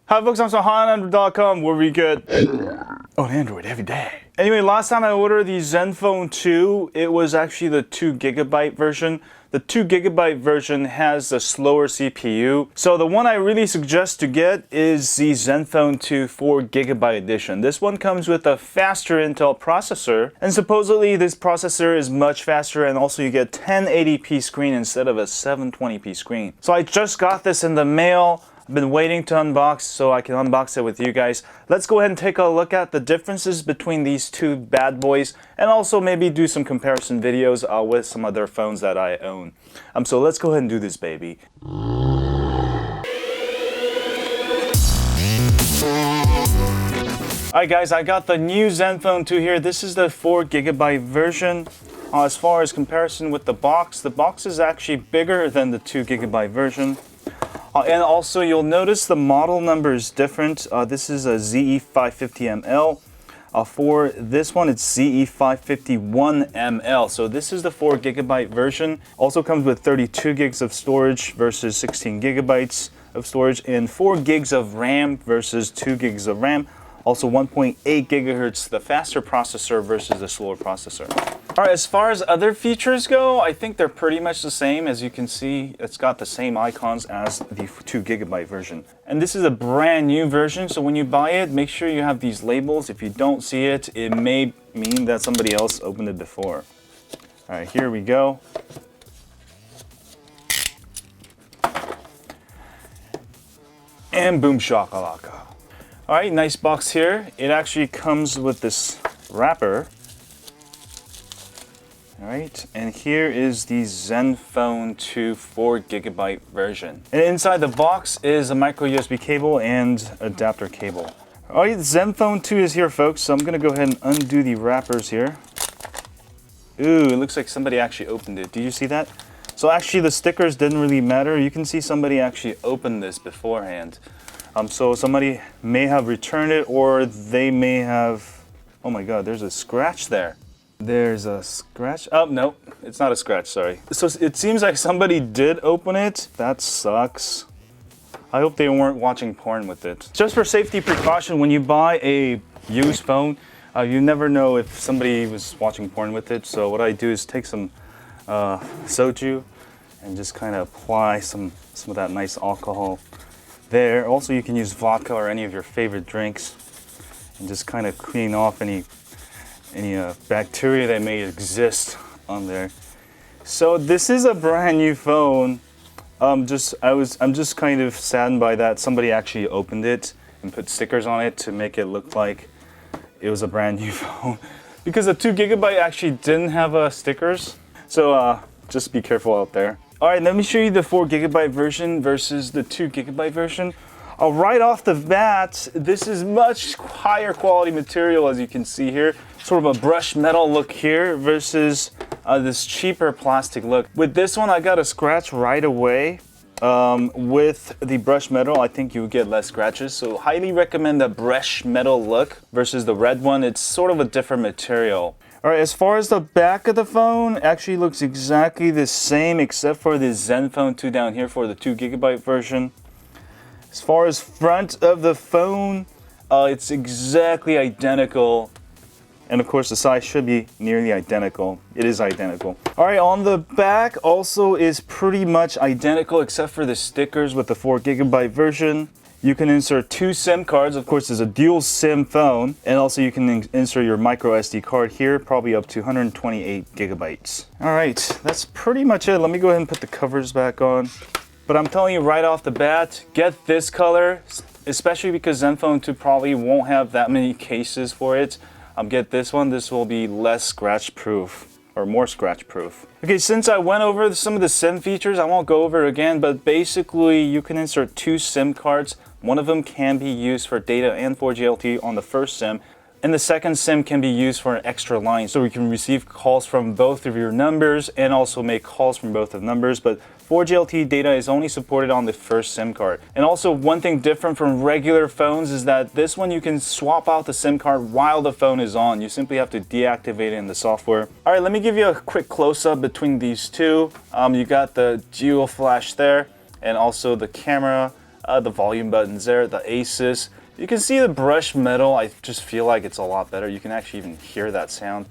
Hi folks, I'm Android.com where we get on Android every day. Anyway, last time I ordered the Zenfone 2, it was actually the 2GB version. The 2GB version has a slower CPU. So the one I really suggest to get is the Zenfone 2 4GB edition. This one comes with a faster Intel processor, and supposedly this processor is much faster, and also you get 1080p screen instead of a 720p screen. So I just got this in the mail. I've been waiting to unbox so I can unbox it with you guys. Let's go ahead and take a look at the differences between these two bad boys, and also maybe do some comparison videos with some other phones that I own. So let's go ahead and do this, baby. Alright guys, I got the new Zenfone 2 here. This is the 4GB version. As far as comparison with the box is actually bigger than the 2GB version. And also you'll notice the model number is different. This is a ZE550ML. For this one it's ZE551ML. So this is the 4GB version. Also comes with 32 gigs of storage versus 16 gigabytes of storage, and 4 gigs of RAM versus 2 gigs of RAM. Also 1.8 gigahertz, the faster processor versus the slower processor. Alright, as far as other features go, I think they're pretty much the same. As you can see, it's got the same icons as the 2GB version. And this is a brand new version, so when you buy it, make sure you have these labels. If you don't see it, it may mean that somebody else opened it before. Alright, here we go. And boom shakalaka. Alright, nice box here. It actually comes with this wrapper. Alright, and here is the Zenfone 2 4GB version. And inside the box is a micro USB cable and adapter cable. Alright, the Zenfone 2 is here, folks, so I'm going to go ahead and undo the wrappers here. Ooh, it looks like somebody actually opened it. Did you see that? So actually the stickers didn't really matter. You can see somebody actually opened this beforehand. So somebody may have returned it, or they may have... Oh my god, there's a scratch there. There's a scratch? Oh, no, it's not a scratch, sorry. So it seems like somebody did open it. That sucks. I hope they weren't watching porn with it. Just for safety precaution, when you buy a used phone, you never know if somebody was watching porn with it. So what I do is take some soju and just kind of apply some of that nice alcohol there. Also, you can use vodka or any of your favorite drinks and just kind of clean off any bacteria that may exist on there. So this is a brand new phone. I'm just kind of saddened by that. Somebody actually opened it and put stickers on it to make it look like it was a brand new phone, because the 2GB actually didn't have stickers. So just be careful out there. Alright, let me show you the 4GB version versus the 2GB version. Right off the bat, this is much higher quality material, as you can see here. Sort of a brushed metal look here versus this cheaper plastic look. With this one, I got a scratch right away. With the brushed metal, I think you would get less scratches. So highly recommend the brushed metal look versus the red one. It's sort of a different material. Alright, as far as the back of the phone, actually looks exactly the same except for the Zenfone 2 down here for the 2GB version. As far as front of the phone, it's exactly identical. And of course the size should be nearly identical. It is identical. Alright, on the back also is pretty much identical except for the stickers with the 4GB version. You can insert 2 SIM cards. Of course, it's a dual SIM phone. And also you can insert your micro SD card here, probably up to 128 gigabytes. Alright, that's pretty much it. Let me go ahead and put the covers back on. But I'm telling you right off the bat, get this color, especially because Zenfone 2 probably won't have that many cases for it. Get this one. This will be less scratch proof, or more scratch proof. Okay, since I went over some of the SIM features, I won't go over it again, but basically you can insert 2 SIM cards. One of them can be used for data and 4G LTE on the first SIM, and the second SIM can be used for an extra line, so you can receive calls from both of your numbers and also make calls from both of the numbers. But 4G LTE data is only supported on the first SIM card. And also, one thing different from regular phones is that this one you can swap out the SIM card while the phone is on. You simply have to deactivate it in the software. Alright, let me give you a quick close-up between these two. You got the dual flash there, and also the camera The volume buttons there, the ASUS. You can see the brushed metal. I just feel like it's a lot better. You can actually even hear that sound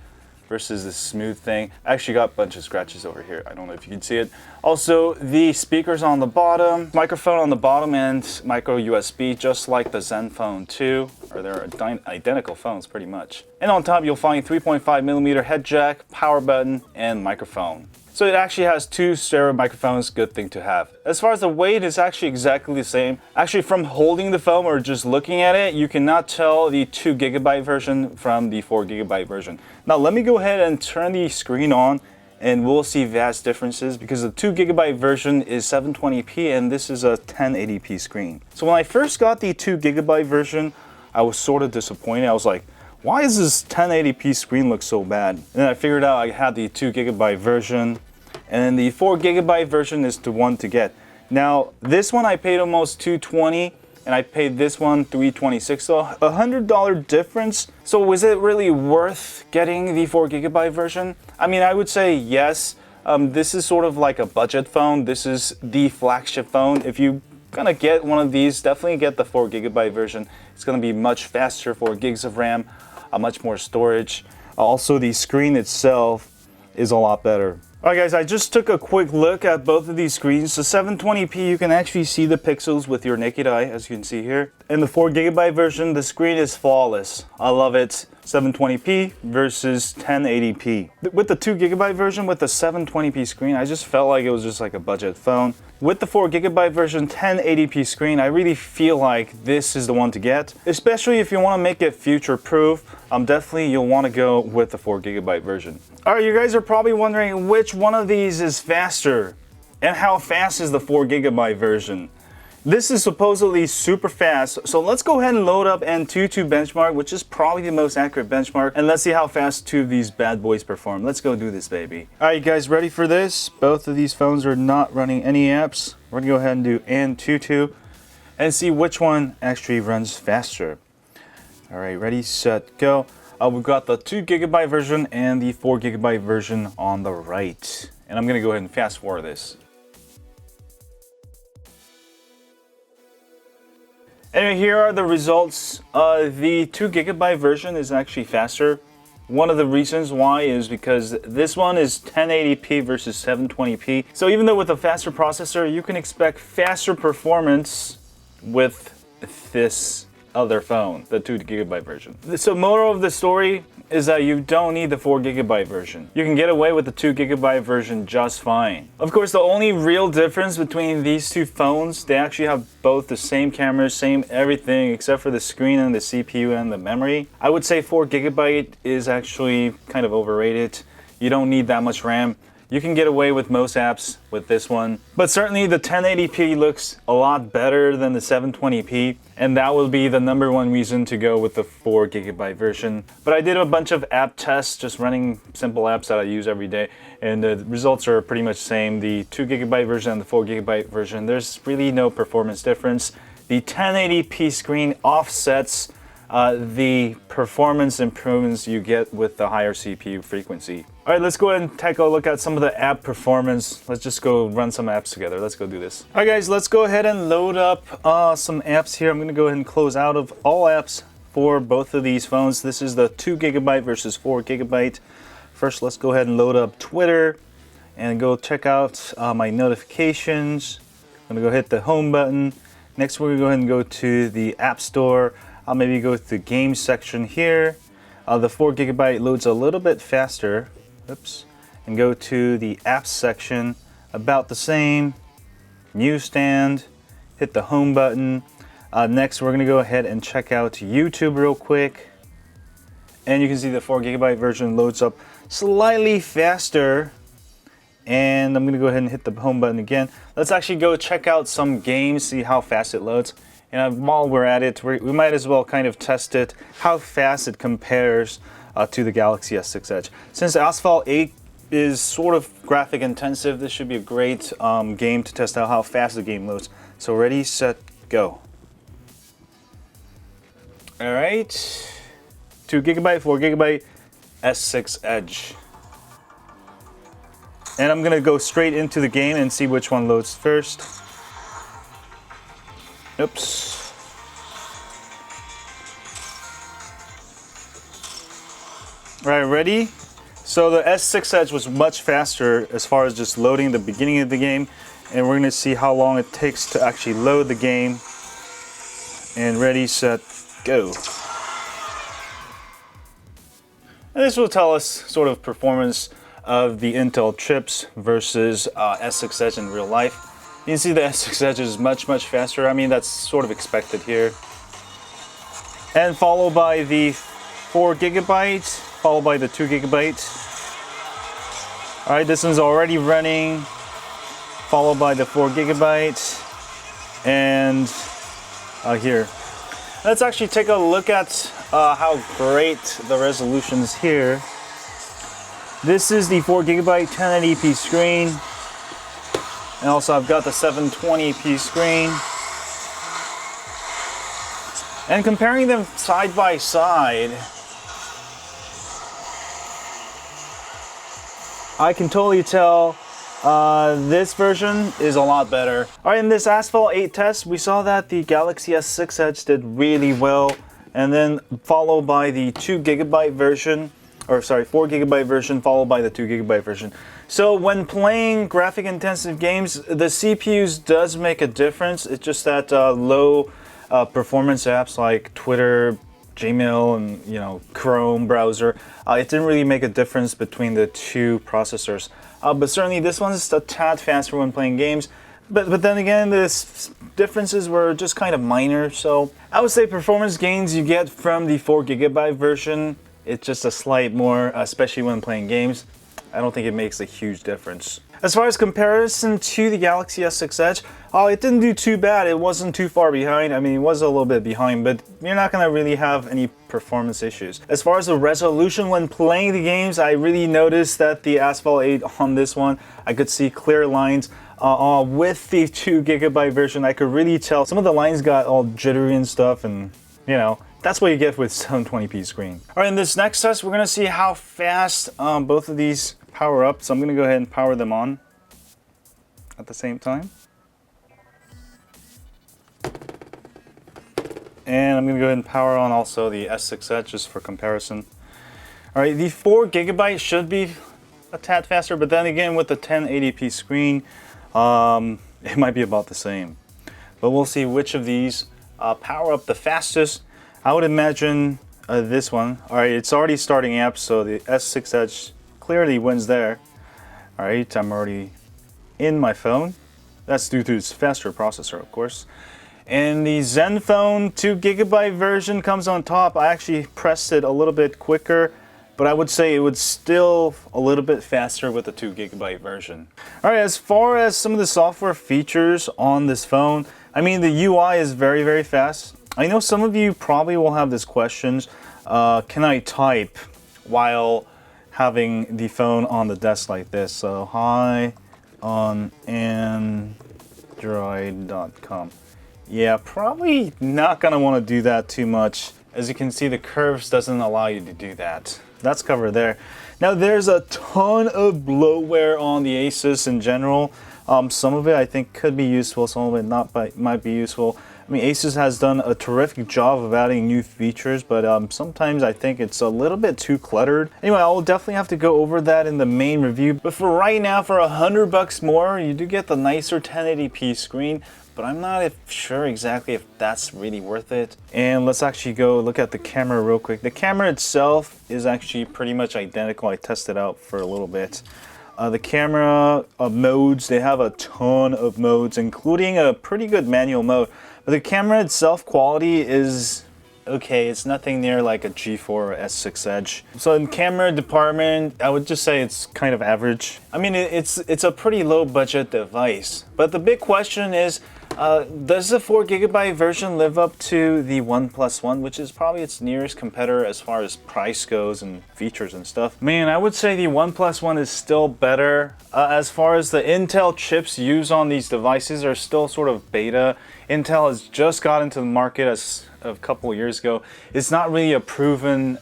versus this smooth thing. I actually got a bunch of scratches over here. I don't know if you can see it. Also, the speakers on the bottom, microphone on the bottom, and micro USB, just like the Zenfone 2, or they're identical phones pretty much. And on top, you'll find 3.5mm head jack, power button, and microphone. So it actually has 2 stereo microphones, good thing to have. As far as the weight, it's actually exactly the same. Actually, from holding the phone or just looking at it, you cannot tell the 2GB version from the 4GB version. Now let me go ahead and turn the screen on and we'll see vast differences because the 2GB version is 720p and this is a 1080p screen. So when I first got the 2GB version, I was sort of disappointed. I was like, why does this 1080p screen look so bad? And then I figured out I had the 2GB version, and then the 4GB version is the one to get. Now, this one I paid almost $220, and I paid this one $326, so a $100 difference. So was it really worth getting the 4GB version? I mean, I would say yes. This is sort of like a budget phone. This is the flagship phone. If you gonna get one of these, definitely get the 4GB version. It's gonna be much faster, 4 gigs of RAM. Much more storage. Also, the screen itself is a lot better. Alright guys, I just took a quick look at both of these screens. The 720p, you can actually see the pixels with your naked eye, as you can see here. In the 4GB version, the screen is flawless. I love it. 720p versus 1080p. With the 2GB version, with the 720p screen, I just felt like it was just like a budget phone. With the 4GB version 1080p screen, I really feel like this is the one to get. Especially if you want to make it future-proof, definitely you'll want to go with the 4GB version. Alright, you guys are probably wondering which one of these is faster and how fast is the 4GB version. This is supposedly super fast, so let's go ahead and load up AnTuTu benchmark, which is probably the most accurate benchmark, and let's see how fast 2 of these bad boys perform. Let's go do this, baby. Alright, you guys ready for this? Both of these phones are not running any apps. We're gonna go ahead and do AnTuTu and see which one actually runs faster. Alright, ready, set, go. We've got the 2GB version and the 4GB version on the right. And I'm gonna go ahead and fast forward this. Anyway, here are the results. The 2GB version is actually faster. One of the reasons why is because this one is 1080p versus 720p. So even though with a faster processor, you can expect faster performance with this other phone, the 2GB version. So moral of the story is that you don't need the 4GB version. You can get away with the 2GB version just fine. Of course, the only real difference between these two phones, they actually have both the same cameras, same everything, except for the screen and the CPU and the memory. I would say 4GB is actually kind of overrated. You don't need that much RAM. You can get away with most apps with this one. But certainly the 1080p looks a lot better than the 720p, and that will be the #1 reason to go with the 4GB version. But I did a bunch of app tests, just running simple apps that I use every day, and the results are pretty much the same. The 2GB version and the 4GB version, there's really no performance difference. The 1080p screen offsets the performance improvements you get with the higher CPU frequency. Alright, let's go ahead and take a look at some of the app performance. Let's just go run some apps together. Let's go do this. Alright guys, let's go ahead and load up some apps here. I'm going to go ahead and close out of all apps for both of these phones. This is the 2GB versus 4GB. First, let's go ahead and load up Twitter and go check out my notifications. I'm going to go hit the home button. Next, we're going to go ahead and go to the App Store. I'll maybe go to the games section here. The 4GB loads a little bit faster. Oops. And go to the apps section. About the same. Newsstand. Hit the home button. Next, we're going to go ahead and check out YouTube real quick. And you can see the 4GB version loads up slightly faster. And I'm going to go ahead and hit the home button again. Let's actually go check out some games, see how fast it loads. And while we're at it, we might as well kind of test it, how fast it compares to the Galaxy S6 Edge. Since Asphalt 8 is sort of graphic intensive, this should be a great game to test out how fast the game loads. So ready, set, go. Alright, 2GB, 4GB, S6 Edge. And I'm gonna go straight into the game and see which one loads first. Oops. All right, ready? So the S6 Edge was much faster as far as just loading the beginning of the game, and we're gonna see how long it takes to actually load the game. And ready, set, go. And this will tell us sort of performance of the Intel chips versus S6 Edge in real life. You can see the S6 Edge is much faster. I mean, that's sort of expected here. And followed by the 4 GB, followed by the 2 GB. All right, this one's already running, followed by the 4 GB, and here. Let's actually take a look at how great the resolution is here. This is the 4 GB 1080p screen, and also I've got the 720p screen. And comparing them side by side, I can totally tell this version is a lot better. All right, in this Asphalt 8 test, we saw that the Galaxy S6 Edge did really well, and then followed by the 2 GB version, or sorry, 4 GB version, followed by the 2 GB version. So when playing graphic intensive games, the CPUs does make a difference. It's just that low performance apps like Twitter, Gmail, and Chrome browser, it didn't really make a difference between the two processors. But certainly this one's a tad faster when playing games. But then again, the differences were just kind of minor. So I would say performance gains you get from the 4 GB version, it's just a slight more, especially when playing games. I don't think it makes a huge difference. As far as comparison to the Galaxy S6 Edge, it didn't do too bad. It wasn't too far behind. I mean, it was a little bit behind, but you're not gonna really have any performance issues. As far as the resolution when playing the games, I really noticed that the Asphalt 8 on this one, I could see clear lines. With the 2 GB version, I could really tell some of the lines got all jittery and stuff, and that's what you get with 720p screen. All right, in this next test, we're gonna see how fast both of these power up. So I'm gonna go ahead and power them on at the same time. And I'm gonna go ahead and power on also the S6 Edge just for comparison. All right, the 4 GB should be a tad faster, but then again with the 1080p screen, it might be about the same. But we'll see which of these power up the fastest. I would imagine this one. All right, it's already starting up, so the S6 Edge clearly wins there. All right, I'm already in my phone. That's due to its faster processor, of course. And the Zenfone 2 GB version comes on top. I actually pressed it a little bit quicker, but I would say it would still a little bit faster with the 2 GB version. All right, as far as some of the software features on this phone, I mean, the UI is very fast. I know some of you probably will have this questions. Can I type while having the phone on the desk like this? So hi on android.com. Yeah, probably not gonna want to do that too much. As you can see, the curves doesn't allow you to do that. That's covered there. Now there's a ton of bloatware on the ASUS in general. Some of it I think could be useful, some of it might be useful. I mean, ASUS has done a terrific job of adding new features, but sometimes I think it's a little bit too cluttered. Anyway, I'll definitely have to go over that in the main review. But for right now, for $100 more, you do get the nicer 1080p screen, but I'm not sure exactly if that's really worth it. And let's actually go look at the camera real quick. The camera itself is actually pretty much identical. I tested out for a little bit. The camera modes, they have a ton of modes, including a pretty good manual mode. But the camera itself quality is okay. It's nothing near like a G4 or S6 Edge. So in camera department, I would just say it's kind of average. I mean, it's a pretty low budget device. But the big question is, does the 4 GB version live up to the OnePlus One, which is probably its nearest competitor as far as price goes and features and stuff? Man, I would say the OnePlus One is still better. As far as the Intel chips used on these devices are still sort of beta. Intel has just got into the market as a couple of years ago. It's not really a proven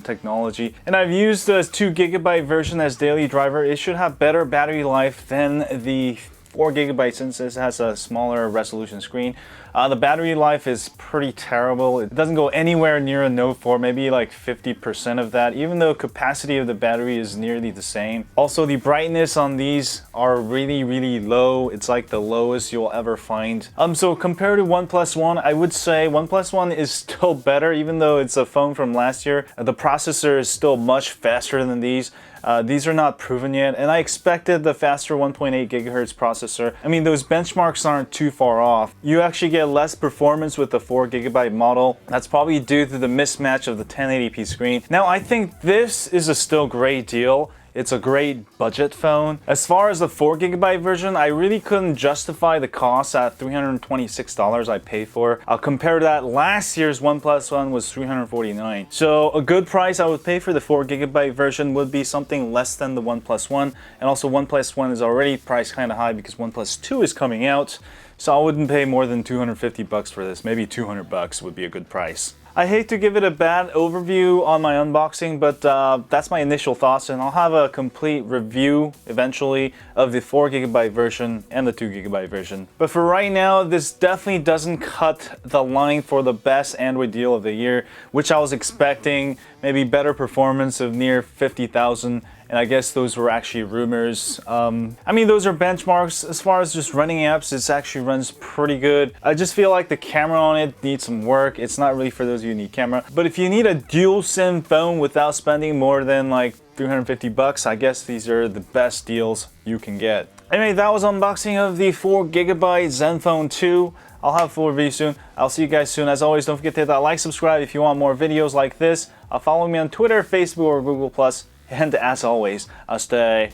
technology. And I've used the 2 GB version as daily driver. It should have better battery life than the 4GB since this has a smaller resolution screen. The battery life is pretty terrible. It doesn't go anywhere near a Note 4, maybe like 50% of that, even though capacity of the battery is nearly the same. Also, the brightness on these are really low. It's like the lowest you'll ever find. So compared to OnePlus One, I would say OnePlus One is still better, even though it's a phone from last year. The processor is still much faster than these. These are not proven yet, and I expected the faster 1.8 gigahertz processor. I mean, those benchmarks aren't too far off. You actually get less performance with the 4GB model. That's probably due to the mismatch of the 1080p screen. Now, I think this is a still great deal. It's a great budget phone. As far as the 4GB version, I really couldn't justify the cost at $326 I paid for. Compared to that, last year's OnePlus One was $349. So a good price I would pay for the 4GB version would be something less than the OnePlus One. And also OnePlus One is already priced kind of high because OnePlus 2 is coming out. So I wouldn't pay more than $250 for this. Maybe $200 would be a good price. I hate to give it a bad overview on my unboxing, but that's my initial thoughts, and I'll have a complete review eventually of the 4GB version and the 2GB version. But for right now, this definitely doesn't cut the line for the best Android deal of the year, which I was expecting. Maybe better performance of near 50,000. And I guess those were actually rumors. I mean, those are benchmarks. As far as just running apps, it actually runs pretty good. I just feel like the camera on it needs some work. It's not really for those of you who need camera. But if you need a dual SIM phone without spending more than like $350, I guess these are the best deals you can get. Anyway, that was unboxing of the 4GB Zenfone 2. I'll have a full review soon. I'll see you guys soon. As always, don't forget to hit that like, subscribe if you want more videos like this. Follow me on Twitter, Facebook, or Google+. And as always, I'll stay